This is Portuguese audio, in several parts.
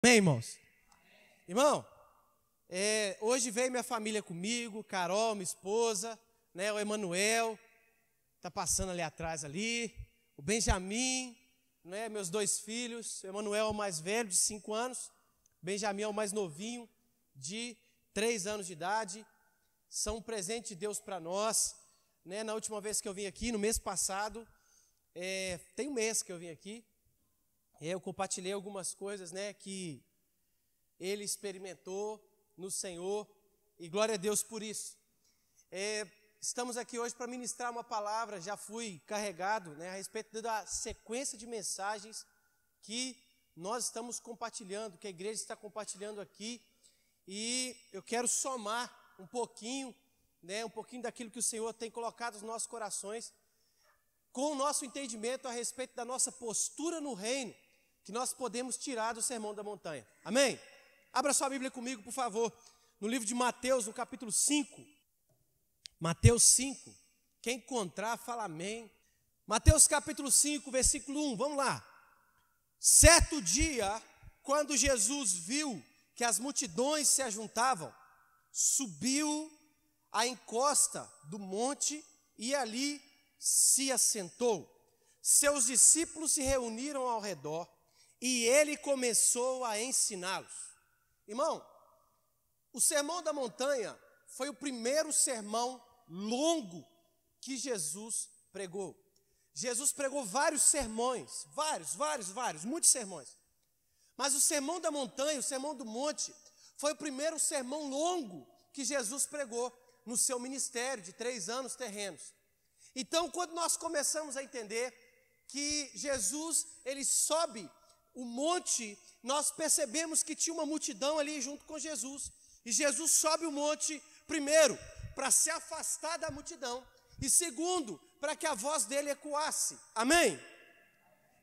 Amém, irmãos? Irmão, hoje veio minha família comigo, Carol, minha esposa, né, o Emanuel, está passando ali atrás ali, o Benjamin, né, meus dois filhos, o Emanuel é o mais velho, de 5 anos, o Benjamin é o mais novinho, de 3 anos de idade, são um presente de Deus para nós, né, na última vez que eu vim aqui, no mês passado, tem um mês que eu vim aqui, eu compartilhei algumas coisas, né, que ele experimentou no Senhor, e glória a Deus por isso. Estamos aqui hoje para ministrar uma palavra, já fui carregado, né, a respeito da sequência de mensagens que nós estamos compartilhando, que a igreja está compartilhando aqui, e eu quero somar um pouquinho, né, um pouquinho daquilo que o Senhor tem colocado nos nossos corações, com o nosso entendimento a respeito da nossa postura no reino, que nós podemos tirar do Sermão da Montanha. Amém? Abra sua Bíblia comigo, por favor, no livro de Mateus, no capítulo 5. Mateus 5. Quem encontrar, fala amém. Mateus capítulo 5, versículo 1, vamos lá. Certo dia, quando Jesus viu que as multidões se ajuntavam, subiu à encosta do monte e ali se assentou. Seus discípulos se reuniram ao redor e ele começou a ensiná-los. Irmão, o Sermão da Montanha foi o primeiro sermão longo que Jesus pregou. Jesus pregou vários sermões, muitos sermões. Mas o Sermão da Montanha, o Sermão do Monte, foi o primeiro sermão longo que Jesus pregou no seu ministério de 3 anos terrenos. Então, quando nós começamos a entender que Jesus, ele sobe o monte, nós percebemos que tinha uma multidão ali junto com Jesus. E Jesus sobe o monte, primeiro, para se afastar da multidão, e segundo, para que a voz dele ecoasse. Amém?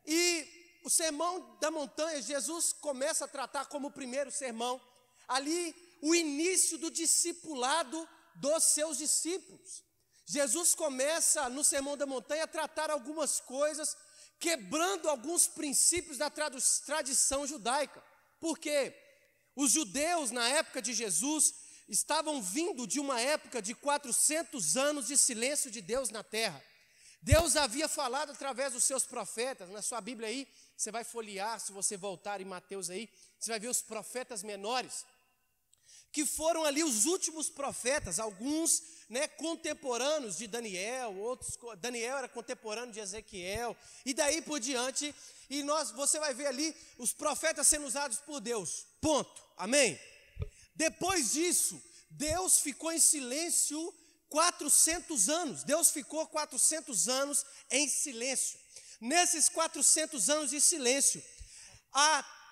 E o Sermão da Montanha, Jesus começa a tratar como o primeiro sermão, ali o início do discipulado dos seus discípulos. Jesus começa no Sermão da Montanha a tratar algumas coisas, quebrando alguns princípios da tradição judaica. Porque os judeus, na época de Jesus, estavam vindo de uma época de 400 anos de silêncio de Deus na terra. Deus havia falado através dos seus profetas. Na sua Bíblia aí, você vai folhear, se você voltar em Mateus aí, você vai ver os profetas menores, que foram ali os últimos profetas, alguns, né, contemporâneos de Daniel, outros, Daniel era contemporâneo de Ezequiel, e daí por diante, e você vai ver ali os profetas sendo usados por Deus, ponto, amém? Depois disso, Deus ficou em silêncio 400 anos, Deus ficou 400 anos em silêncio. Nesses 400 anos de silêncio,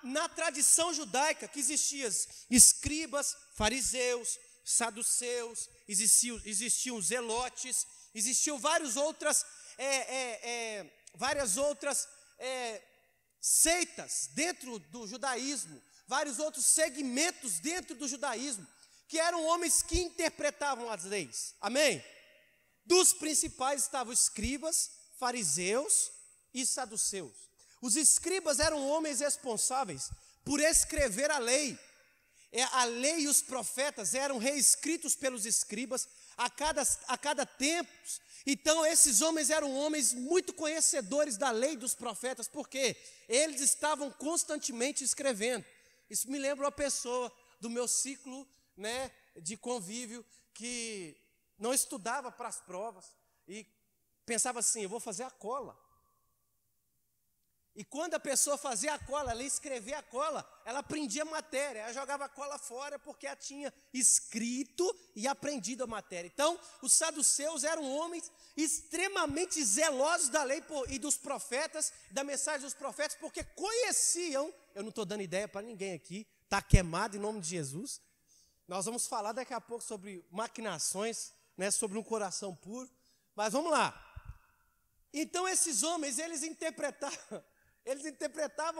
na tradição judaica que existiam escribas, fariseus, saduceus, existiam zelotes, existiam várias outras seitas dentro do judaísmo, vários outros segmentos dentro do judaísmo, que eram homens que interpretavam as leis, amém? Dos principais estavam escribas, fariseus e saduceus. Os escribas eram homens responsáveis por escrever a lei. A lei e os profetas eram reescritos pelos escribas a cada tempo. Então esses homens eram homens muito conhecedores da lei dos profetas, porque eles estavam constantemente escrevendo. Isso me lembra uma pessoa do meu ciclo, né, de convívio, que não estudava para as provas e pensava assim: eu vou fazer a cola. E quando a pessoa fazia a cola, ela escrevia a cola, ela aprendia a matéria, ela jogava a cola fora porque ela tinha escrito e aprendido a matéria. Então, os saduceus eram homens extremamente zelosos da lei e dos profetas, da mensagem dos profetas, porque conheciam, eu não estou dando ideia para ninguém aqui, está queimado em nome de Jesus. Nós vamos falar daqui a pouco sobre maquinações, né, sobre um coração puro, mas vamos lá. Então, esses homens, eles interpretavam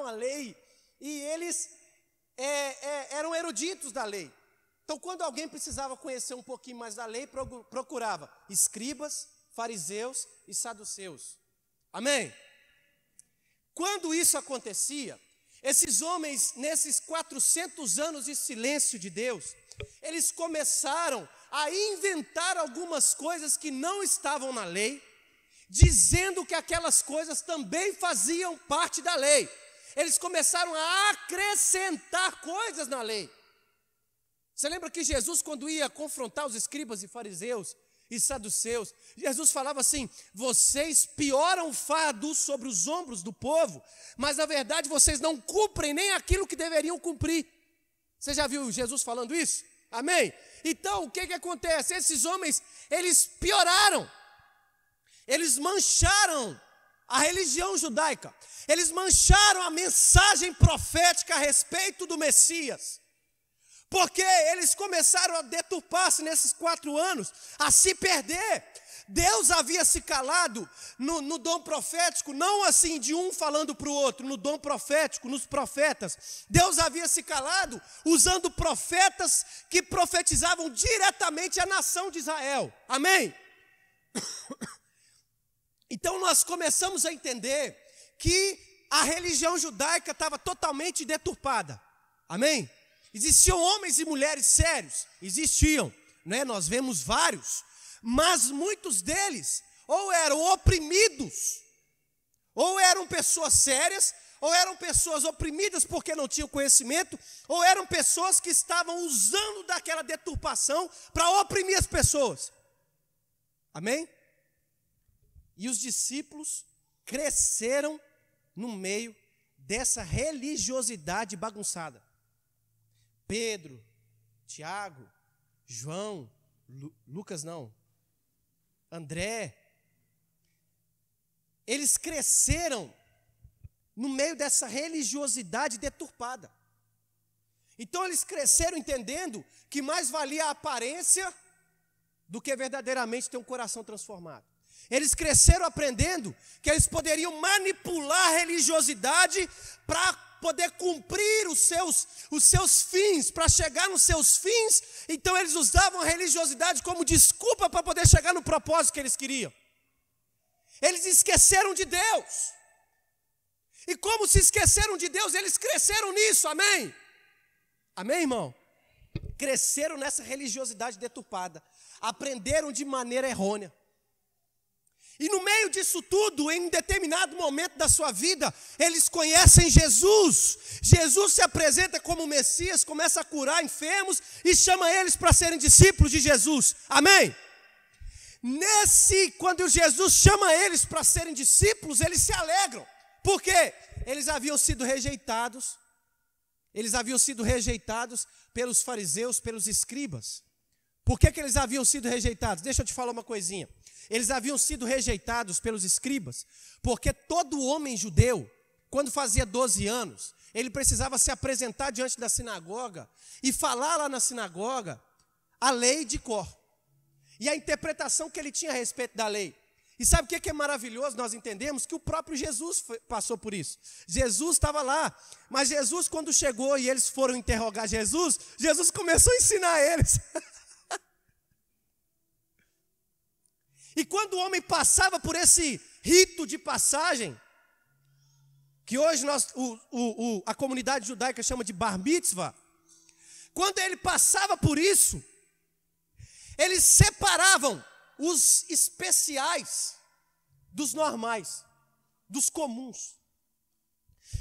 a lei e eles eram eruditos da lei. Então, quando alguém precisava conhecer um pouquinho mais da lei, procurava escribas, fariseus e saduceus. Amém? Quando isso acontecia, Esses homens, nesses 400 anos de silêncio de Deus, eles começaram a inventar algumas coisas que não estavam na lei, dizendo que aquelas coisas também faziam parte da lei. Eles começaram a acrescentar coisas na lei. Você lembra que Jesus, quando ia confrontar os escribas e fariseus e saduceus, Jesus falava assim: vocês pioram o fardo sobre os ombros do povo, mas na verdade vocês não cumprem nem aquilo que deveriam cumprir. Você já viu Jesus falando isso? Amém? Então o que acontece? Esses homens, eles pioraram, eles mancharam a religião judaica, eles mancharam a mensagem profética a respeito do Messias. Porque eles começaram a deturpar-se nesses 4 anos, a se perder. Deus havia se calado no dom profético, não assim de um falando para o outro, no dom profético, nos profetas. Deus havia se calado usando profetas que profetizavam diretamente a nação de Israel. Amém? Então nós começamos a entender que a religião judaica estava totalmente deturpada. Amém? Existiam homens e mulheres sérios, existiam, né? Nós vemos vários, mas muitos deles ou eram oprimidos, ou eram pessoas sérias, ou eram pessoas oprimidas porque não tinham conhecimento, ou eram pessoas que estavam usando daquela deturpação para oprimir as pessoas. Amém? E os discípulos cresceram no meio dessa religiosidade bagunçada. Pedro, Tiago, João, Lucas não, André, eles cresceram no meio dessa religiosidade deturpada. Então eles cresceram entendendo que mais valia a aparência do que verdadeiramente ter um coração transformado. Eles cresceram aprendendo que eles poderiam manipular a religiosidade para poder cumprir os seus fins, para chegar nos seus fins. Então eles usavam a religiosidade como desculpa para poder chegar no propósito que eles queriam. Eles esqueceram de Deus. E como se esqueceram de Deus, eles cresceram nisso, amém? Amém, irmão? Cresceram nessa religiosidade deturpada, aprenderam de maneira errônea. E no meio disso tudo, em um determinado momento da sua vida, eles conhecem Jesus. Jesus se apresenta como Messias, começa a curar enfermos e chama eles para serem discípulos de Jesus. Amém? Quando Jesus chama eles para serem discípulos, eles se alegram. Por quê? Eles haviam sido rejeitados. Eles haviam sido rejeitados pelos fariseus, pelos escribas. Por que eles haviam sido rejeitados? Deixa eu te falar uma coisinha. Eles haviam sido rejeitados pelos escribas, porque todo homem judeu, quando fazia 12 anos, ele precisava se apresentar diante da sinagoga e falar lá na sinagoga a lei de cor. E a interpretação que ele tinha a respeito da lei. E sabe o que é maravilhoso? Nós entendemos que o próprio Jesus passou por isso. Jesus estava lá, mas Jesus, quando chegou e eles foram interrogar Jesus, Jesus começou a ensinar eles. E quando o homem passava por esse rito de passagem, que hoje a comunidade judaica chama de bar mitzvah, quando ele passava por isso, eles separavam os especiais dos normais, dos comuns.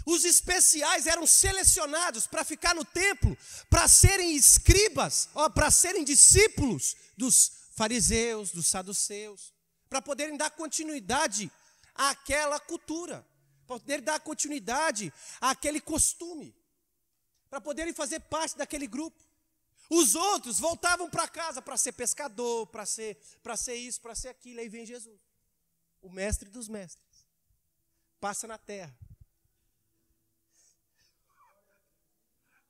Os especiais eram selecionados para ficar no templo, para serem escribas, para serem discípulos dos fariseus, dos saduceus, para poderem dar continuidade àquela cultura, para poderem dar continuidade àquele costume, para poderem fazer parte daquele grupo. Os outros voltavam para casa para ser pescador, para ser isso, para ser aquilo. Aí vem Jesus, o mestre dos mestres, passa na terra.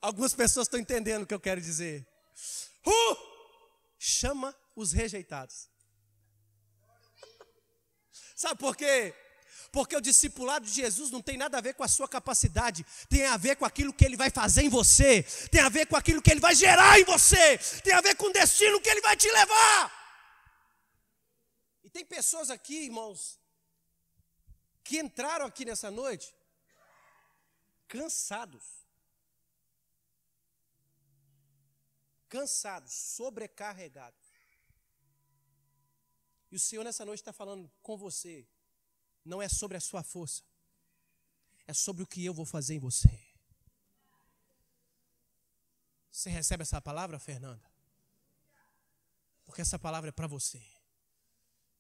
Algumas pessoas estão entendendo o que eu quero dizer. Chama os rejeitados. Sabe por quê? Porque o discipulado de Jesus não tem nada a ver com a sua capacidade, tem a ver com aquilo que ele vai fazer em você, tem a ver com aquilo que ele vai gerar em você, tem a ver com o destino que ele vai te levar. E tem pessoas aqui, irmãos, que entraram aqui nessa noite cansados, sobrecarregados. E o Senhor nessa noite está falando com você, não é sobre a sua força, é sobre o que eu vou fazer em você. Você recebe essa palavra, Fernanda? Porque essa palavra é para você.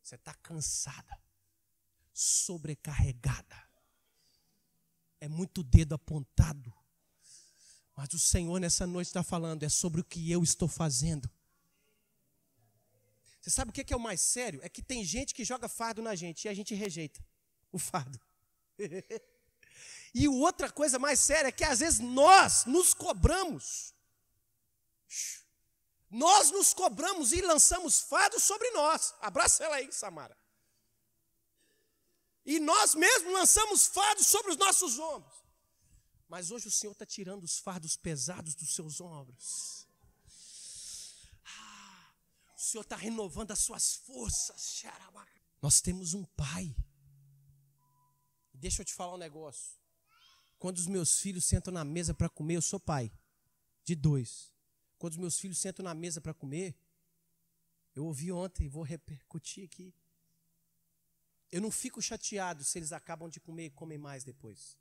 Você está cansada, sobrecarregada. É muito dedo apontado. Mas o Senhor nessa noite está falando, é sobre o que eu estou fazendo. Você sabe o que é o mais sério? É que tem gente que joga fardo na gente e a gente rejeita o fardo. E outra coisa mais séria é que às vezes nós nos cobramos. Nós nos cobramos e lançamos fardo sobre nós. Abraça ela aí, Samara. E nós mesmos lançamos fardos sobre os nossos ombros. Mas hoje o Senhor está tirando os fardos pesados dos seus ombros. O Senhor está renovando as suas forças. Nós temos um pai. Deixa eu te falar um negócio. Quando os meus filhos sentam na mesa para comer, eu sou pai de 2. Quando os meus filhos sentam na mesa para comer, eu ouvi ontem e vou repercutir aqui. Eu não fico chateado se eles acabam de comer e comem mais depois.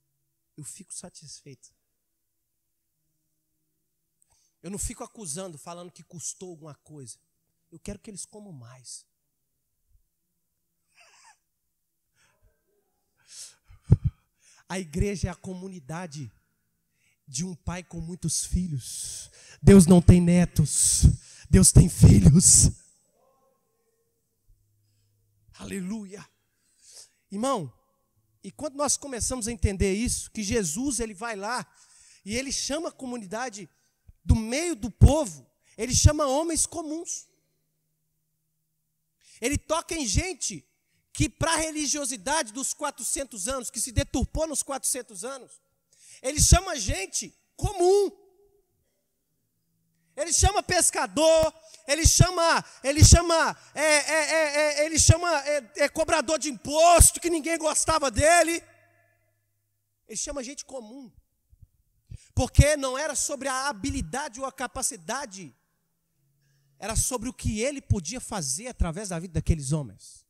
Eu fico satisfeito. Eu não fico acusando, falando que custou alguma coisa. Eu quero que eles comam mais. A igreja é a comunidade de um pai com muitos filhos. Deus não tem netos, Deus tem filhos. Aleluia. Irmão, e quando nós começamos a entender isso, que Jesus ele vai lá e ele chama a comunidade do meio do povo, ele chama homens comuns. Ele toca em gente que para a religiosidade dos 400 anos, que se deturpou nos 400 anos, ele chama gente comum. Ele chama pescador, ele chama cobrador de imposto, que ninguém gostava dele. Ele chama gente comum. Porque não era sobre a habilidade ou a capacidade, era sobre o que ele podia fazer através da vida daqueles homens.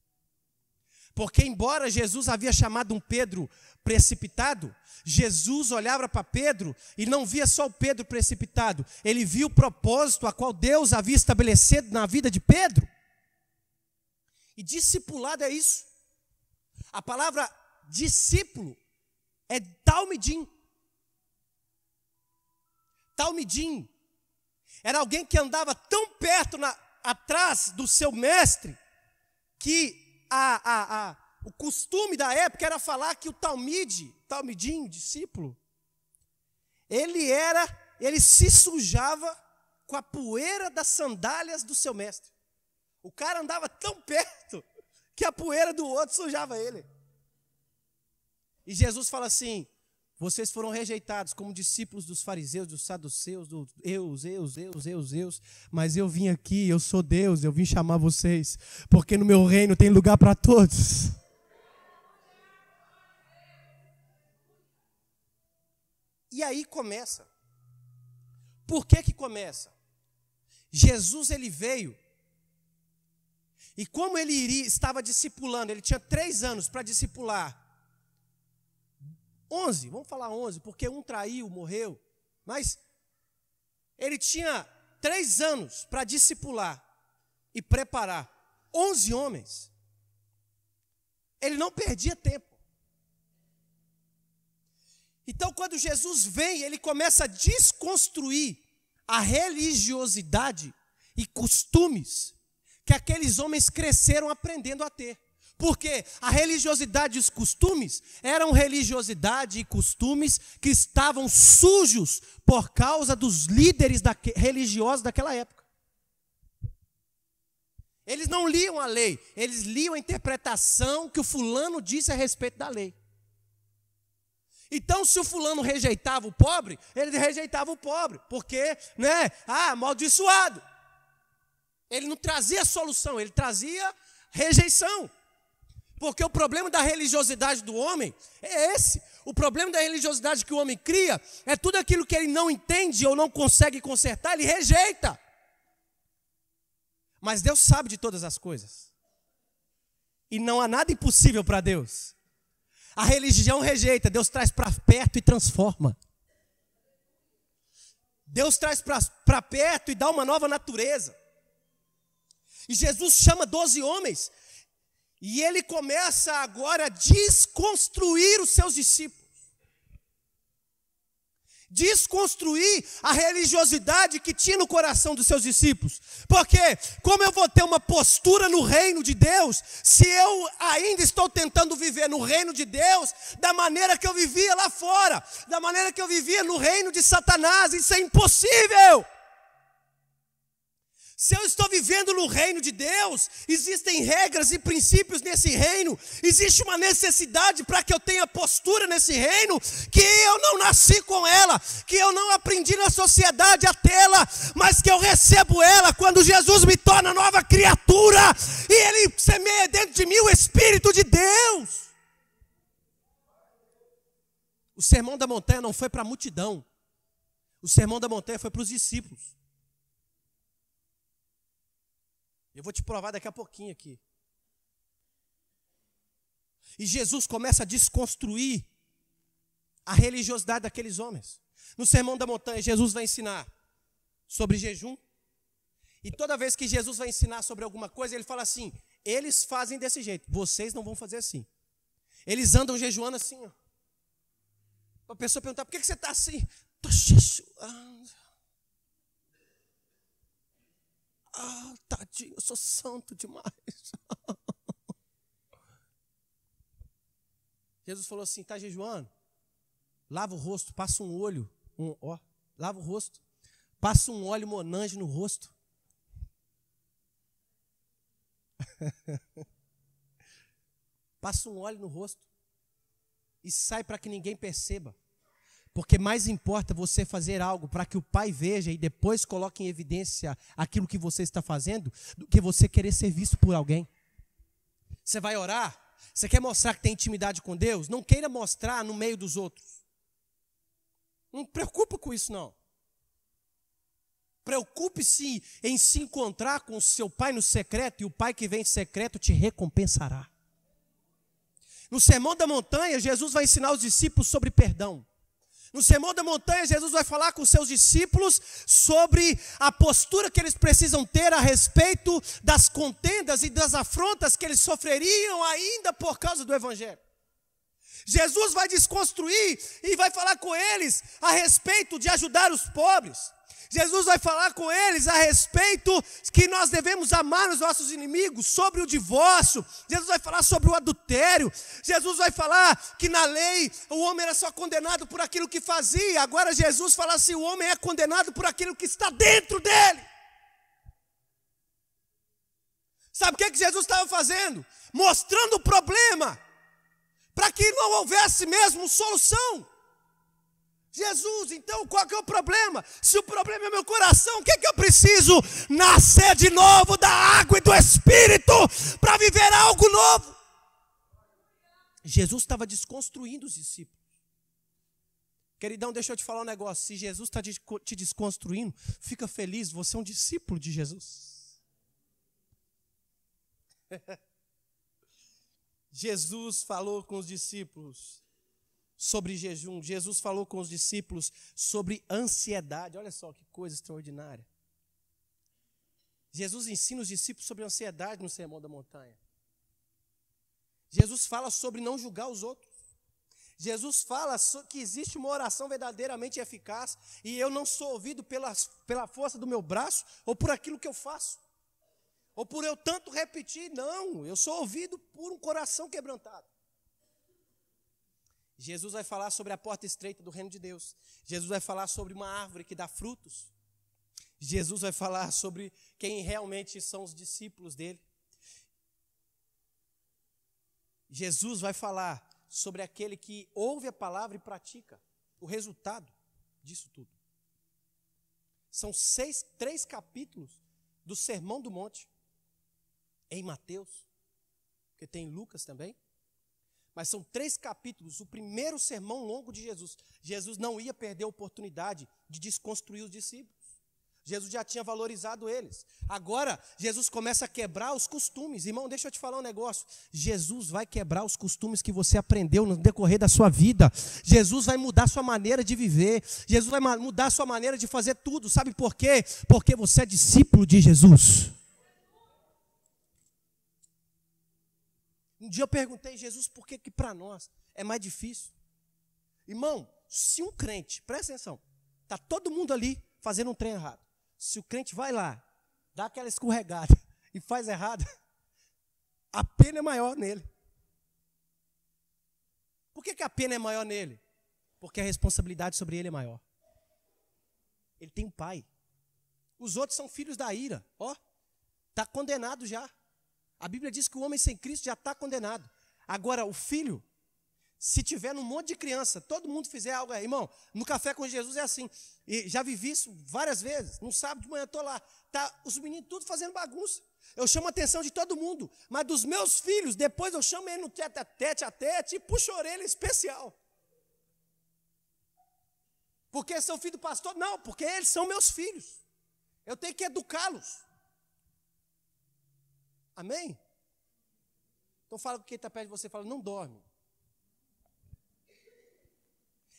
Porque embora Jesus havia chamado um Pedro precipitado, Jesus olhava para Pedro e não via só o Pedro precipitado, ele via o propósito a qual Deus havia estabelecido na vida de Pedro. E discipulado é isso. A palavra discípulo é talmidim. Talmidim era alguém que andava tão perto atrás do seu mestre que o costume da época era falar que o talmidim, discípulo, ele se sujava com a poeira das sandálias do seu mestre. O cara andava tão perto que a poeira do outro sujava ele. E Jesus fala assim: vocês foram rejeitados como discípulos dos fariseus, dos saduceus, dos eus, mas eu vim aqui, eu sou Deus, eu vim chamar vocês, porque no meu reino tem lugar para todos. E aí começa. Por que começa? Jesus ele veio, e como ele estava discipulando, ele tinha 3 anos para discipular. 11, vamos falar 11, porque um traiu, morreu. Mas ele tinha 3 anos para discipular e preparar 11 homens. Ele não perdia tempo. Então, quando Jesus vem, ele começa a desconstruir a religiosidade e costumes que aqueles homens cresceram aprendendo a ter. Porque a religiosidade e os costumes eram religiosidade e costumes que estavam sujos por causa dos líderes religiosos daquela época. Eles não liam a lei, eles liam a interpretação que o fulano disse a respeito da lei. Então, se o fulano rejeitava o pobre, ele rejeitava o pobre, porque, amaldiçoado. Ele não trazia solução, ele trazia rejeição. Porque o problema da religiosidade do homem é esse. o problema da religiosidade que o homem cria é tudo aquilo que ele não entende ou não consegue consertar, ele rejeita. Mas Deus sabe de todas as coisas. E não há nada impossível para Deus. A religião rejeita, Deus traz para perto e transforma. Deus traz para perto e dá uma nova natureza. E Jesus chama 12 homens. E ele começa agora a desconstruir os seus discípulos. Desconstruir a religiosidade que tinha no coração dos seus discípulos. Porque como eu vou ter uma postura no reino de Deus, se eu ainda estou tentando viver no reino de Deus, da maneira que eu vivia lá fora, da maneira que eu vivia no reino de Satanás, isso é impossível. Se eu estou vivendo no reino de Deus, existem regras e princípios nesse reino, existe uma necessidade para que eu tenha postura nesse reino, que eu não nasci com ela, que eu não aprendi na sociedade a tê-la, mas que eu recebo ela quando Jesus me torna nova criatura, e Ele semeia dentro de mim o Espírito de Deus. O Sermão da Montanha não foi para a multidão, o Sermão da Montanha foi para os discípulos. Eu vou te provar daqui a pouquinho aqui. E Jesus começa a desconstruir a religiosidade daqueles homens. No Sermão da Montanha, Jesus vai ensinar sobre jejum. E toda vez que Jesus vai ensinar sobre alguma coisa, ele fala assim: eles fazem desse jeito, vocês não vão fazer assim. Eles andam jejuando assim, ó. A pessoa perguntar: por que você está assim? Estou jejuando. Ah, tadinho, eu sou santo demais. Jesus falou assim: está jejuando? Lava o rosto, passa um olho, lava o rosto, passa um óleo Monange no rosto. Passa um óleo no rosto e sai para que ninguém perceba. Porque mais importa você fazer algo para que o Pai veja e depois coloque em evidência aquilo que você está fazendo, do que você querer ser visto por alguém. Você vai orar, você quer mostrar que tem intimidade com Deus? Não queira mostrar no meio dos outros. Não preocupe com isso, não. Preocupe-se em se encontrar com o seu Pai no secreto, e o Pai que vem em secreto te recompensará. No Sermão da Montanha, Jesus vai ensinar os discípulos sobre perdão. No Sermão da Montanha, Jesus vai falar com seus discípulos sobre a postura que eles precisam ter a respeito das contendas e das afrontas que eles sofreriam ainda por causa do Evangelho. Jesus vai desconstruir e vai falar com eles a respeito de ajudar os pobres. Jesus vai falar com eles a respeito que nós devemos amar os nossos inimigos, sobre o divórcio. Jesus vai falar sobre o adultério. Jesus vai falar que na lei o homem era só condenado por aquilo que fazia. Agora Jesus fala assim: o homem é condenado por aquilo que está dentro dele. Sabe o que Jesus estava fazendo? Mostrando o problema, para que não houvesse mesmo solução. Jesus, então qual que é o problema? Se o problema é meu coração, o que é que eu preciso? Nascer de novo da água e do Espírito para viver algo novo. Jesus estava desconstruindo os discípulos. Queridão, deixa eu te falar um negócio. Se Jesus está te desconstruindo, fica feliz, você é um discípulo de Jesus. Jesus falou com os discípulos sobre jejum. Jesus falou com os discípulos sobre ansiedade. Olha só que coisa extraordinária. Jesus ensina os discípulos sobre ansiedade no Sermão da Montanha. Jesus fala sobre não julgar os outros. Jesus fala que existe uma oração verdadeiramente eficaz e eu não sou ouvido pela força do meu braço ou por aquilo que eu faço, ou por eu tanto repetir. Não, eu sou ouvido por um coração quebrantado. Jesus vai falar sobre a porta estreita do reino de Deus. Jesus vai falar sobre uma árvore que dá frutos. Jesus vai falar sobre quem realmente são os discípulos dele. Jesus vai falar sobre aquele que ouve a palavra e pratica. O resultado disso tudo. São 3 capítulos do Sermão do Monte. Em Mateus, porque tem em Lucas também. Mas são 3 capítulos, o primeiro sermão longo de Jesus. Jesus não ia perder a oportunidade de desconstruir os discípulos. Jesus já tinha valorizado eles. Agora, Jesus começa a quebrar os costumes. Irmão, deixa eu te falar um negócio. Jesus vai quebrar os costumes que você aprendeu no decorrer da sua vida. Jesus vai mudar a sua maneira de viver. Jesus vai mudar a sua maneira de fazer tudo. Sabe por quê? Porque você é discípulo de Jesus. Um dia eu perguntei a Jesus por que para nós é mais difícil. Irmão, se um crente, presta atenção, está todo mundo ali fazendo um trem errado. Se o crente vai lá, dá aquela escorregada e faz errado, a pena é maior nele. Por que a pena é maior nele? Porque a responsabilidade sobre ele é maior. Ele tem um pai. Os outros são filhos da ira. Ó, está condenado já. A Bíblia diz que o homem sem Cristo já está condenado. Agora, o filho, se tiver num monte de criança, todo mundo fizer algo aí, irmão, no Café com Jesus é assim. E já vivi isso várias vezes. No sábado de manhã eu estou lá. Tá os meninos tudo fazendo bagunça. Eu chamo a atenção de todo mundo. Mas dos meus filhos, depois eu chamo ele no tete a tete e puxo a orelha especial. Porque são filho do pastor? Não, porque eles são meus filhos. Eu tenho que educá-los. Amém? Então fala com quem está perto de você, fala, não dorme.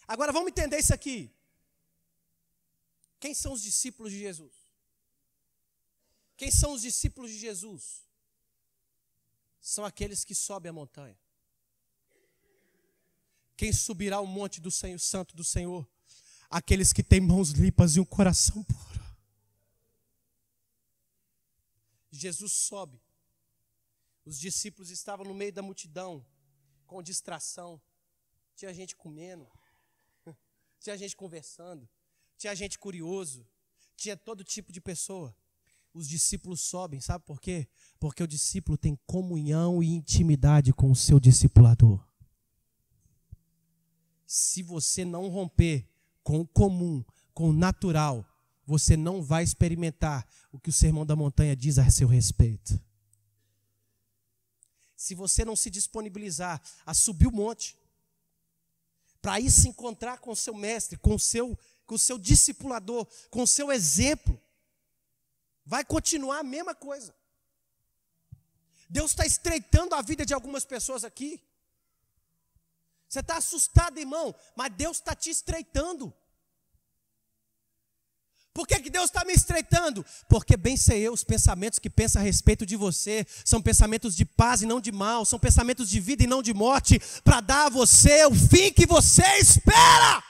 Agora vamos entender isso aqui. Quem são os discípulos de Jesus? Quem são os discípulos de Jesus? São aqueles que sobem a montanha. Quem subirá o monte do Senhor, Santo do Senhor? Aqueles que têm mãos limpas e um coração puro. Jesus sobe. Os discípulos estavam no meio da multidão, com distração. Tinha gente comendo, tinha gente conversando, tinha gente curioso, tinha todo tipo de pessoa. Os discípulos sobem, sabe por quê? Porque o discípulo tem comunhão e intimidade com o seu discipulador. Se você não romper com o comum, com o natural, você não vai experimentar o que o Sermão da Montanha diz a seu respeito. Se você não se disponibilizar a subir o monte, para ir se encontrar com o seu mestre, com o seu discipulador, com o seu exemplo, vai continuar a mesma coisa. Deus está estreitando a vida de algumas pessoas aqui. Você está assustado, irmão, mas Deus está te estreitando. Por que Deus está me estreitando? Porque bem sei eu, os pensamentos que pensa a respeito de você são pensamentos de paz e não de mal, são pensamentos de vida e não de morte, para dar a você o fim que você espera.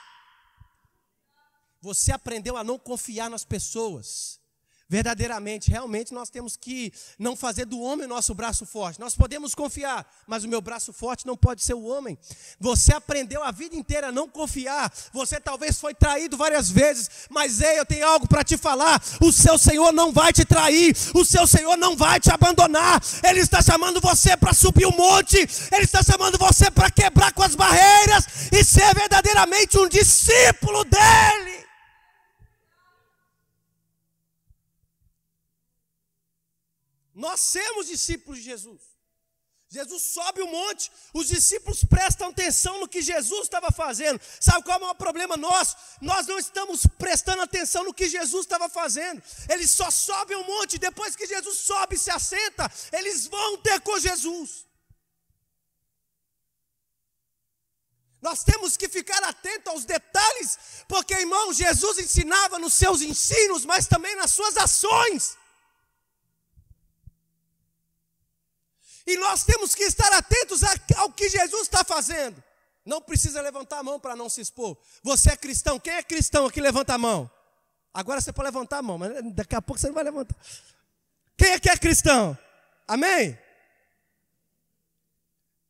Você aprendeu a não confiar nas pessoas. Verdadeiramente, realmente nós temos que não fazer do homem o nosso braço forte. Nós podemos confiar, mas o meu braço forte não pode ser o homem. Você aprendeu a vida inteira a não confiar. Você talvez foi traído várias vezes, mas ei, eu tenho algo para te falar. O seu Senhor não vai te trair, o seu Senhor não vai te abandonar. Ele está chamando você para subir o monte, Ele está chamando você para quebrar com as barreiras e ser verdadeiramente um discípulo dEle. Nós somos discípulos de Jesus. Jesus sobe o monte, os discípulos prestam atenção no que Jesus estava fazendo. Sabe qual é o maior problema nosso? Nós não estamos prestando atenção no que Jesus estava fazendo. Eles só sobem o monte, depois que Jesus sobe e se assenta, eles vão ter com Jesus. Nós temos que ficar atentos aos detalhes, porque, irmão, Jesus ensinava nos seus ensinos, mas também nas suas ações. E nós temos que estar atentos ao que Jesus está fazendo. Não precisa levantar a mão para não se expor. Você é cristão? Quem é cristão aqui levanta a mão? Agora você pode levantar a mão, mas daqui a pouco você não vai levantar. Quem é que é cristão? Amém?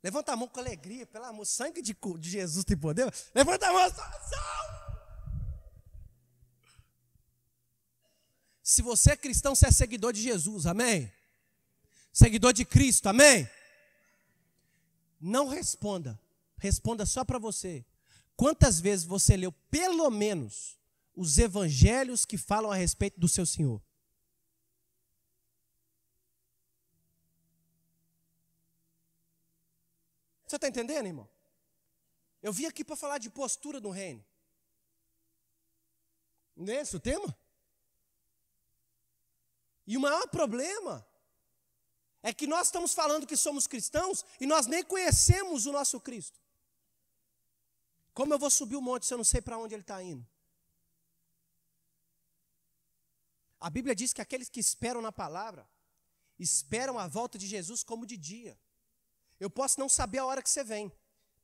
Levanta a mão com alegria, pelo amor, sangue de Jesus tem poder. Levanta a mão. Se você é cristão, você é seguidor de Jesus, amém? Seguidor de Cristo, amém? Não responda, responda só para você. Quantas vezes você leu pelo menos os evangelhos que falam a respeito do seu Senhor? Você está entendendo, irmão? Eu vim aqui para falar de postura no reino. Não é esse o tema? E o maior problema é que nós estamos falando que somos cristãos e nós nem conhecemos o nosso Cristo. Como eu vou subir o monte se eu não sei para onde ele está indo? A Bíblia diz que aqueles que esperam na palavra, esperam a volta de Jesus como de dia. Eu posso não saber a hora que você vem,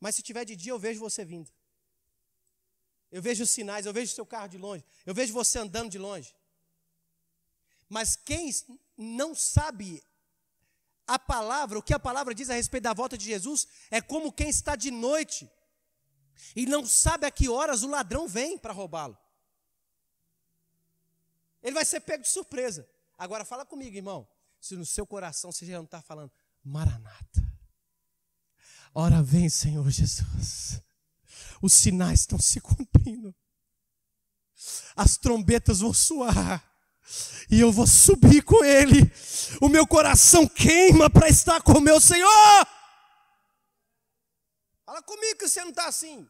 mas se tiver de dia eu vejo você vindo. Eu vejo os sinais, eu vejo o seu carro de longe, eu vejo você andando de longe. Mas quem não sabe a palavra, o que a palavra diz a respeito da volta de Jesus, é como quem está de noite e não sabe a que horas o ladrão vem para roubá-lo. Ele vai ser pego de surpresa. Agora fala comigo, irmão, se no seu coração você já não está falando, Maranata, ora vem, Senhor Jesus. Os sinais estão se cumprindo. As trombetas vão soar. E eu vou subir com Ele. O meu coração queima para estar com o meu Senhor. Fala comigo que você não está assim.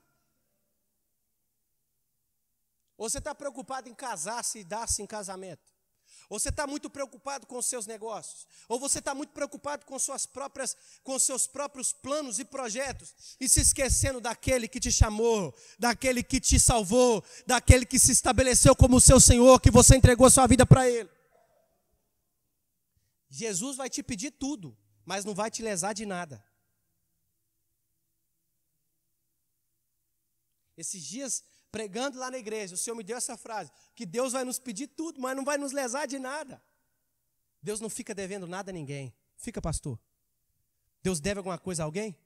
Ou você está preocupado em casar-se e dar-se em casamento? Ou você está muito preocupado com os seus negócios? Ou você está muito preocupado com seus próprios planos e projetos e se esquecendo daquele que te chamou, daquele que te salvou, daquele que se estabeleceu como o seu Senhor, que você entregou a sua vida para Ele? Jesus vai te pedir tudo, mas não vai te lesar de nada. Esses dias, pregando lá na igreja, o Senhor me deu essa frase, que Deus vai nos pedir tudo, mas não vai nos lesar de nada. Deus não fica devendo nada a ninguém. Fica, pastor? Deus deve alguma coisa a alguém?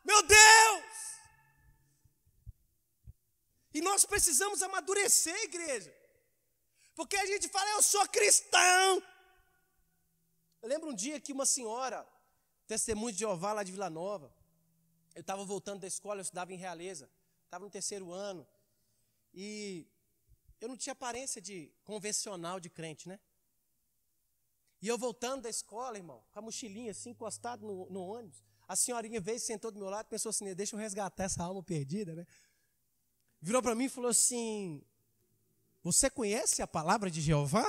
Meu Deus! E nós precisamos amadurecer, igreja. Porque a gente fala, eu sou cristão. Eu lembro um dia que uma senhora, testemunho de Jeová lá de Vila Nova, eu estava voltando da escola, eu estudava em Realeza, estava no 3º ano, e eu não tinha aparência de convencional de crente, né? E eu voltando da escola, irmão, com a mochilinha assim, encostado no ônibus, a senhorinha veio, sentou do meu lado, pensou assim, deixa eu resgatar essa alma perdida, né? Virou para mim e falou assim, você conhece a palavra de Jeová?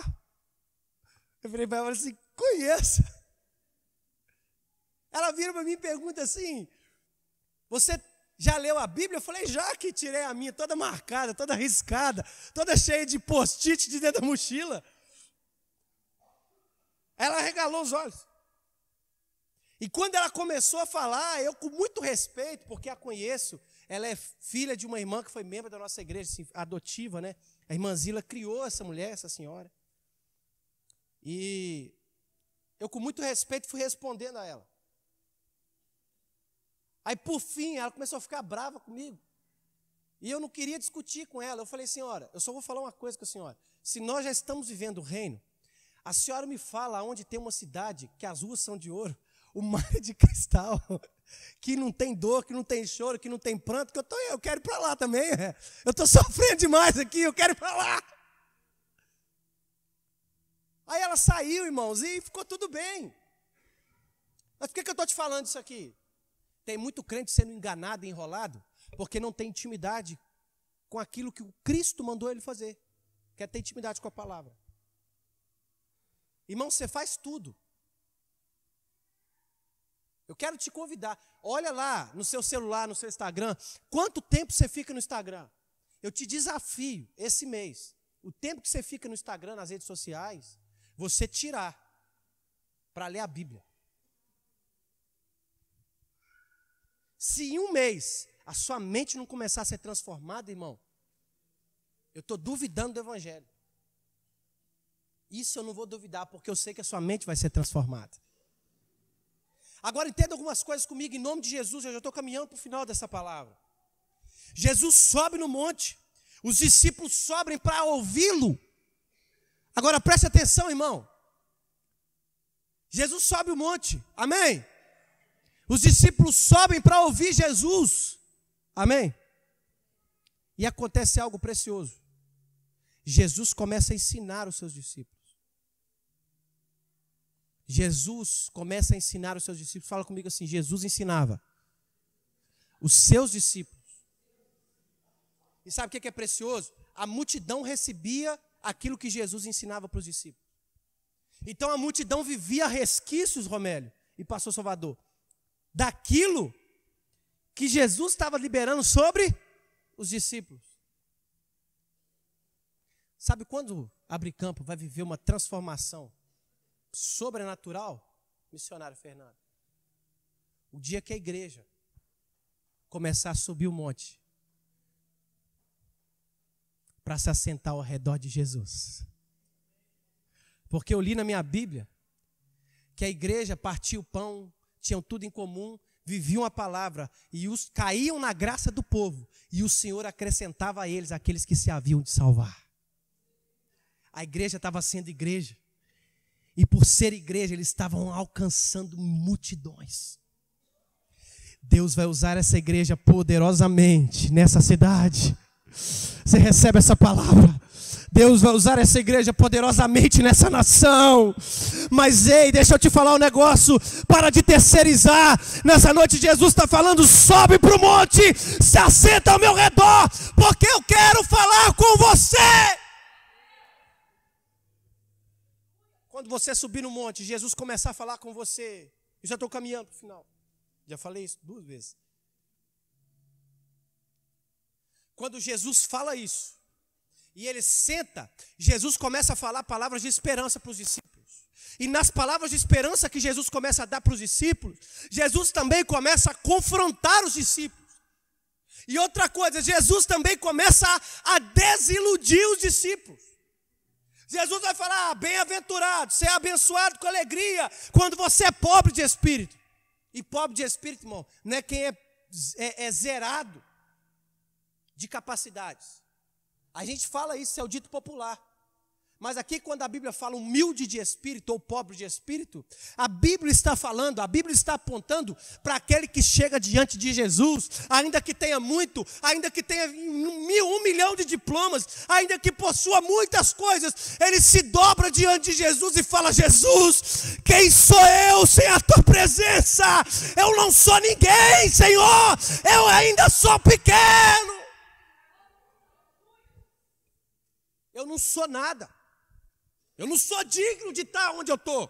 Eu falei para ela assim, conheço. Ela vira para mim e pergunta assim, você já leu a Bíblia? Eu falei, já, que tirei a minha, toda marcada, toda riscada, toda cheia de post-it de dentro da mochila. Ela regalou os olhos. E quando ela começou a falar, eu com muito respeito, porque a conheço, ela é filha de uma irmã que foi membro da nossa igreja, assim, adotiva, né? A irmã Zila criou essa mulher, essa senhora. E eu com muito respeito fui respondendo a ela. Aí, por fim, ela começou a ficar brava comigo. E eu não queria discutir com ela. Eu falei, senhora, eu só vou falar uma coisa com a senhora. Se nós já estamos vivendo o reino, a senhora me fala onde tem uma cidade que as ruas são de ouro, o mar é de cristal, que não tem dor, que não tem choro, que não tem pranto, que eu quero ir para lá também. Eu estou sofrendo demais aqui, eu quero ir para lá. Aí ela saiu, irmãos, e ficou tudo bem. Mas por que eu estou te falando isso aqui? Tem muito crente sendo enganado e enrolado, porque não tem intimidade com aquilo que o Cristo mandou ele fazer. Quer ter intimidade com a palavra. Irmão, você faz tudo. Eu quero te convidar. Olha lá no seu celular, no seu Instagram, quanto tempo você fica no Instagram. Eu te desafio, esse mês, o tempo que você fica no Instagram, nas redes sociais, você tirar para ler a Bíblia. Se em um mês a sua mente não começar a ser transformada, irmão, eu estou duvidando do Evangelho. Isso eu não vou duvidar, porque eu sei que a sua mente vai ser transformada. Agora entenda algumas coisas comigo, em nome de Jesus, eu já estou caminhando para o final dessa palavra. Jesus sobe no monte, os discípulos sobem para ouvi-lo. Agora preste atenção, irmão. Jesus sobe o monte, amém? Os discípulos sobem para ouvir Jesus. Amém? E acontece algo precioso. Jesus começa a ensinar os seus discípulos. Jesus começa a ensinar os seus discípulos. Fala comigo assim, Jesus ensinava os seus discípulos. E sabe o que é precioso? A multidão recebia aquilo que Jesus ensinava para os discípulos. Então a multidão vivia resquícios, Romélio e pastor Salvador, daquilo que Jesus estava liberando sobre os discípulos. Sabe quando Abre Campo vai viver uma transformação sobrenatural, missionário Fernando? O dia que a igreja começar a subir o monte para se assentar ao redor de Jesus. Porque eu li na minha Bíblia que a igreja partia o pão, tinham tudo em comum, viviam a palavra e os caíam na graça do povo, e o Senhor acrescentava a eles aqueles que se haviam de salvar. A igreja estava sendo igreja, e por ser igreja eles estavam alcançando multidões. Deus vai usar essa igreja poderosamente nessa cidade. Você recebe essa palavra? Deus vai usar essa igreja poderosamente nessa nação. Mas ei, deixa eu te falar um negócio. Para de terceirizar. Nessa noite Jesus está falando, sobe para o monte, se assenta ao meu redor, porque eu quero falar com você. Quando você subir no monte, Jesus começar a falar com você. Eu já estou caminhando para o final. Já falei isso 2 vezes. Quando Jesus fala isso, e ele senta, Jesus começa a falar palavras de esperança para os discípulos. E nas palavras de esperança que Jesus começa a dar para os discípulos, Jesus também começa a confrontar os discípulos. E outra coisa, Jesus também começa a desiludir os discípulos. Jesus vai falar, bem-aventurado, você é abençoado com alegria, quando você é pobre de espírito. E pobre de espírito, irmão, não é quem é zerado de capacidades. A gente fala isso, é o dito popular. Mas aqui quando a Bíblia fala humilde de espírito ou pobre de espírito, a Bíblia está falando, a Bíblia está apontando para aquele que chega diante de Jesus, ainda que tenha muito, ainda que tenha 1 milhão de diplomas, ainda que possua muitas coisas, ele se dobra diante de Jesus e fala, Jesus, quem sou eu sem a tua presença? Eu não sou ninguém, Senhor, eu ainda sou pequeno. Eu não sou nada. Eu não sou digno de estar onde eu estou.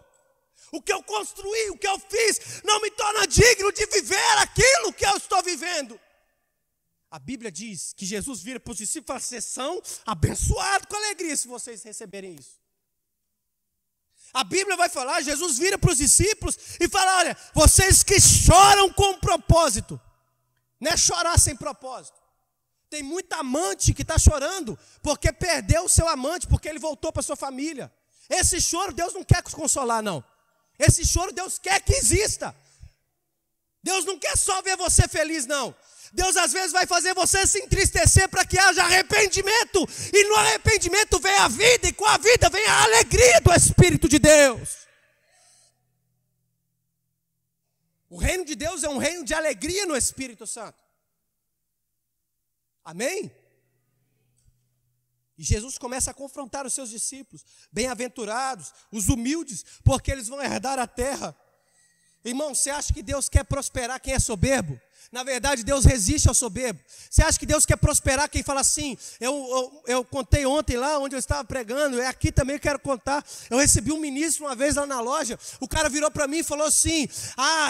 O que eu construí, o que eu fiz, não me torna digno de viver aquilo que eu estou vivendo. A Bíblia diz que Jesus vira para os discípulos e fala, vocês são abençoados com alegria se vocês receberem isso. A Bíblia vai falar, Jesus vira para os discípulos e fala, olha, vocês que choram com propósito, não é chorar sem propósito. Tem muita amante que está chorando porque perdeu o seu amante, porque ele voltou para sua família. Esse choro Deus não quer consolar, não. Esse choro Deus quer que exista. Deus não quer só ver você feliz, não. Deus às vezes vai fazer você se entristecer para que haja arrependimento. E no arrependimento vem a vida, e com a vida vem a alegria do Espírito de Deus. O reino de Deus é um reino de alegria no Espírito Santo. Amém? E Jesus começa a confrontar os seus discípulos. Bem-aventurados, os humildes, porque eles vão herdar a terra. Irmão, você acha que Deus quer prosperar quem é soberbo? Na verdade, Deus resiste ao soberbo. Você acha que Deus quer prosperar quem fala assim, eu contei ontem lá onde eu estava pregando, é aqui também que eu quero contar. Eu recebi um ministro uma vez lá na loja, o cara virou para mim e falou assim,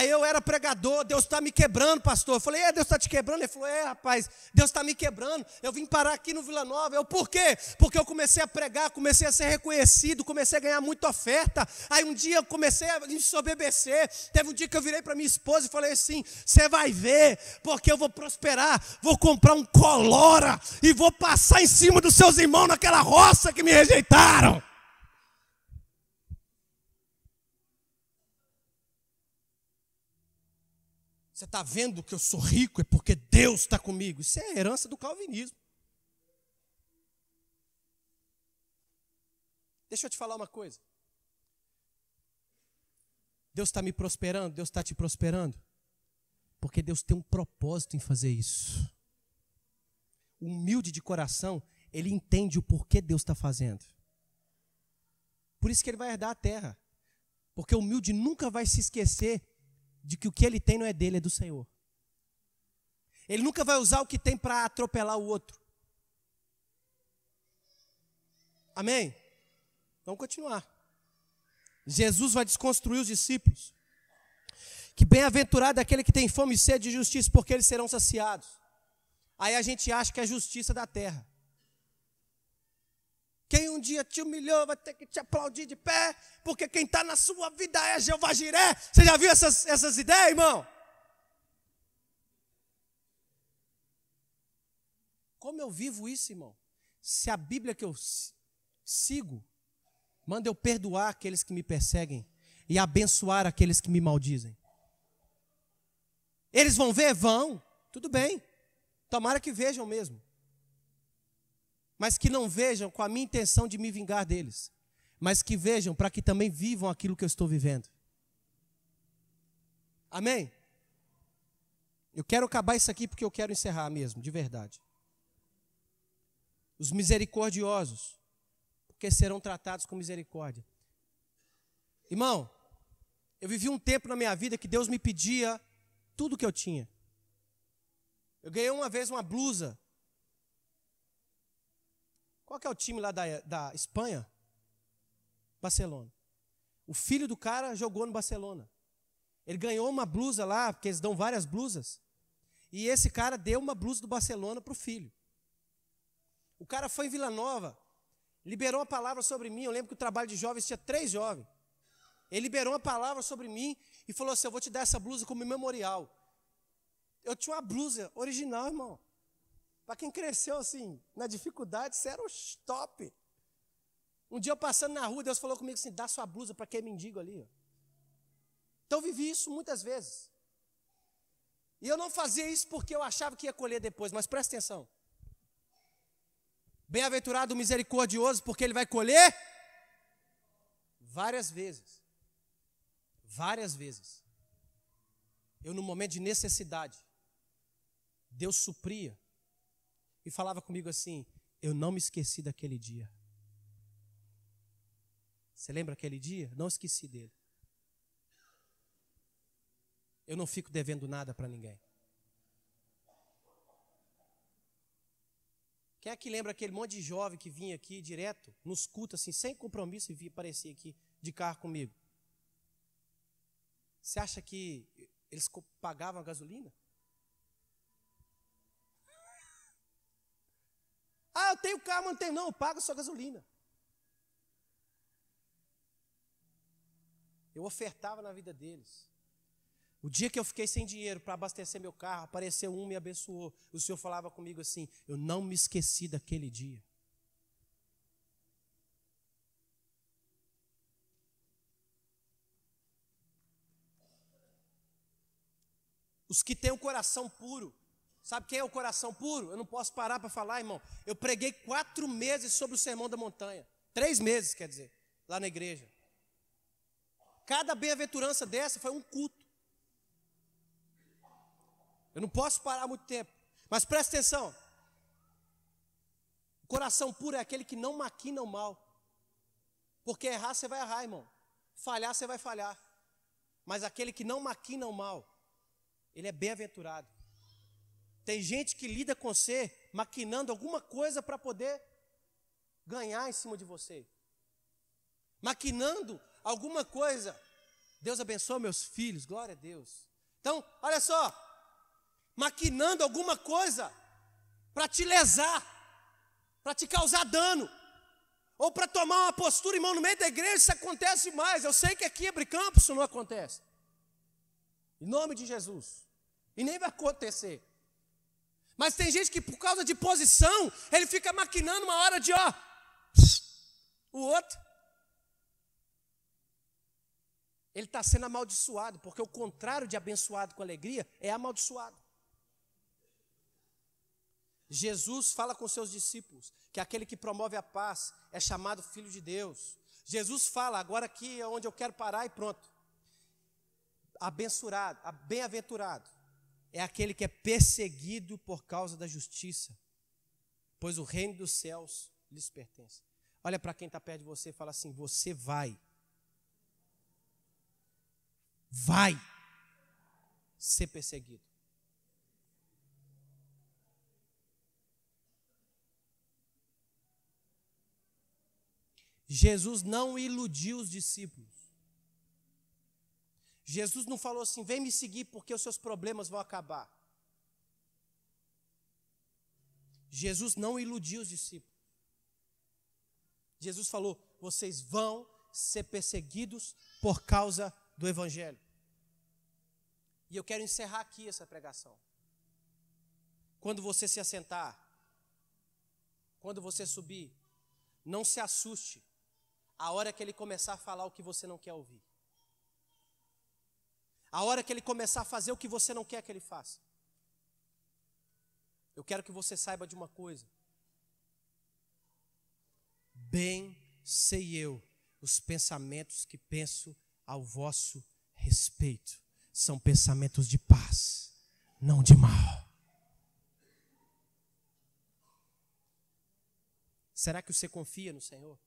eu era pregador, Deus está me quebrando, pastor. Eu falei, Deus está te quebrando? Ele falou, rapaz, Deus está me quebrando. Eu vim parar aqui no Vila Nova. Eu, por quê? Porque eu comecei a pregar, comecei a ser reconhecido, comecei a ganhar muita oferta. Aí um dia eu comecei a ensoberbecer. Teve um dia que eu virei para minha esposa e falei assim, você vai ver, porque eu vou prosperar, vou comprar um Colora e vou passar em cima dos seus irmãos naquela roça que me rejeitaram. Você está vendo que eu sou rico é porque Deus está comigo. Isso é a herança do calvinismo. Deixa eu te falar uma coisa. Deus está me prosperando, Deus está te prosperando. Porque Deus tem um propósito em fazer isso. O humilde de coração, ele entende o porquê Deus está fazendo. Por isso que ele vai herdar a terra. Porque o humilde nunca vai se esquecer de que o que ele tem não é dele, é do Senhor. Ele nunca vai usar o que tem para atropelar o outro. Amém? Vamos continuar. Jesus vai desconstruir os discípulos. Que bem-aventurado é aquele que tem fome e sede de justiça, porque eles serão saciados. Aí a gente acha que é a justiça da terra. Quem um dia te humilhou vai ter que te aplaudir de pé, porque quem está na sua vida é Jeová Jiré. Você já viu essas ideias, irmão? Como eu vivo isso, irmão? Se a Bíblia que eu sigo manda eu perdoar aqueles que me perseguem e abençoar aqueles que me maldizem. Eles vão ver? Vão. Tudo bem. Tomara que vejam mesmo. Mas que não vejam com a minha intenção de me vingar deles. Mas que vejam para que também vivam aquilo que eu estou vivendo. Amém? Eu quero acabar isso aqui porque eu quero encerrar mesmo, de verdade. Os misericordiosos, porque serão tratados com misericórdia. Irmão, eu vivi um tempo na minha vida que Deus me pedia tudo que eu tinha. Eu ganhei uma vez uma blusa. Qual que é o time lá da Espanha? Barcelona. O filho do cara jogou no Barcelona. Ele ganhou uma blusa lá, porque eles dão várias blusas. E esse cara deu uma blusa do Barcelona para o filho. O cara foi em Vila Nova, liberou uma palavra sobre mim. Eu lembro que o trabalho de jovens tinha 3 jovens. Ele liberou uma palavra sobre mim e falou assim: eu vou te dar essa blusa como memorial. Eu tinha uma blusa original, irmão. Para quem cresceu assim, na dificuldade, isso era o top. Um dia eu passando na rua, Deus falou comigo assim: dá sua blusa para aquele mendigo ali. Ó. Então eu vivi isso muitas vezes. E eu não fazia isso porque eu achava que ia colher depois, mas presta atenção. Bem-aventurado o misericordioso, porque ele vai colher várias vezes. Várias vezes. Eu, no momento de necessidade, Deus supria e falava comigo assim: eu não me esqueci daquele dia. Você lembra aquele dia? Não esqueci dele. Eu não fico devendo nada para ninguém. Quem é que lembra aquele monte de jovem que vinha aqui direto, nos cultos assim, sem compromisso, e vinha aparecer aqui de carro comigo? Você acha que eles pagavam a gasolina? Ah, eu tenho carro, mas não tenho. Não, eu pago a sua gasolina. Eu ofertava na vida deles. O dia que eu fiquei sem dinheiro para abastecer meu carro, apareceu um e me abençoou. O Senhor falava comigo assim: eu não me esqueci daquele dia. Os que têm o coração puro. Sabe quem é o coração puro? Eu não posso parar para falar, irmão. Eu preguei 4 meses sobre o Sermão da Montanha. 3 meses, quer dizer, lá na igreja. Cada bem-aventurança dessa foi um culto. Eu não posso parar muito tempo. Mas presta atenção. O coração puro é aquele que não maquina o mal. Porque errar você vai errar, irmão. Falhar você vai falhar. Mas aquele que não maquina o mal, ele é bem-aventurado. Tem gente que lida com você maquinando alguma coisa para poder ganhar em cima de você. Maquinando alguma coisa. Deus abençoe meus filhos, glória a Deus. Então, olha só. Maquinando alguma coisa para te lesar, para te causar dano, ou para tomar uma postura, irmão, no meio da igreja. Isso acontece mais. Eu sei que aqui em Abricampo isso não acontece. Em nome de Jesus. E nem vai acontecer. Mas tem gente que por causa de posição, ele fica maquinando uma hora de o outro. Ele está sendo amaldiçoado, porque o contrário de abençoado com alegria é amaldiçoado. Jesus fala com seus discípulos que aquele que promove a paz é chamado filho de Deus. Jesus fala, agora aqui é onde eu quero parar e pronto. Bem-aventurado é aquele que é perseguido por causa da justiça, pois o reino dos céus lhes pertence. Olha para quem está perto de você e fala assim: você vai vai ser perseguido. Jesus não iludiu os discípulos. Jesus não falou assim, vem me seguir porque os seus problemas vão acabar. Jesus não iludiu os discípulos. Jesus falou, vocês vão ser perseguidos por causa do Evangelho. E eu quero encerrar aqui essa pregação. Quando você se assentar, quando você subir, não se assuste a hora que ele começar a falar o que você não quer ouvir. A hora que ele começar a fazer o que você não quer que ele faça. Eu quero que você saiba de uma coisa. Bem sei eu os pensamentos que penso ao vosso respeito. São pensamentos de paz, não de mal. Será que você confia no Senhor?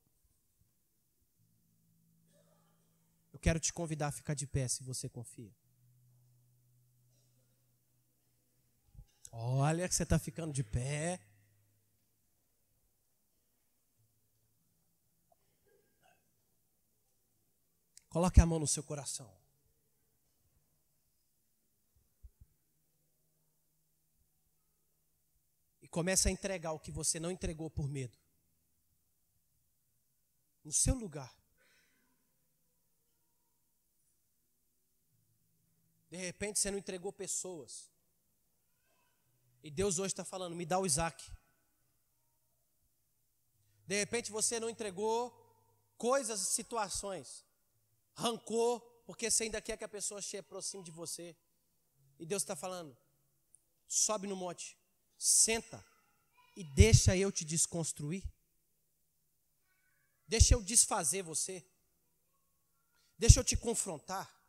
Eu quero te convidar a ficar de pé se você confia. Olha que você está ficando de pé. Coloque a mão no seu coração. E comece a entregar o que você não entregou por medo. No seu lugar. De repente você não entregou pessoas. E Deus hoje está falando, me dá o Isaac. De repente você não entregou coisas, situações. Rancor, porque você ainda quer que a pessoa se aproxime de você. E Deus está falando, sobe no monte, senta e deixa eu te desconstruir. Deixa eu desfazer você. Deixa eu te confrontar.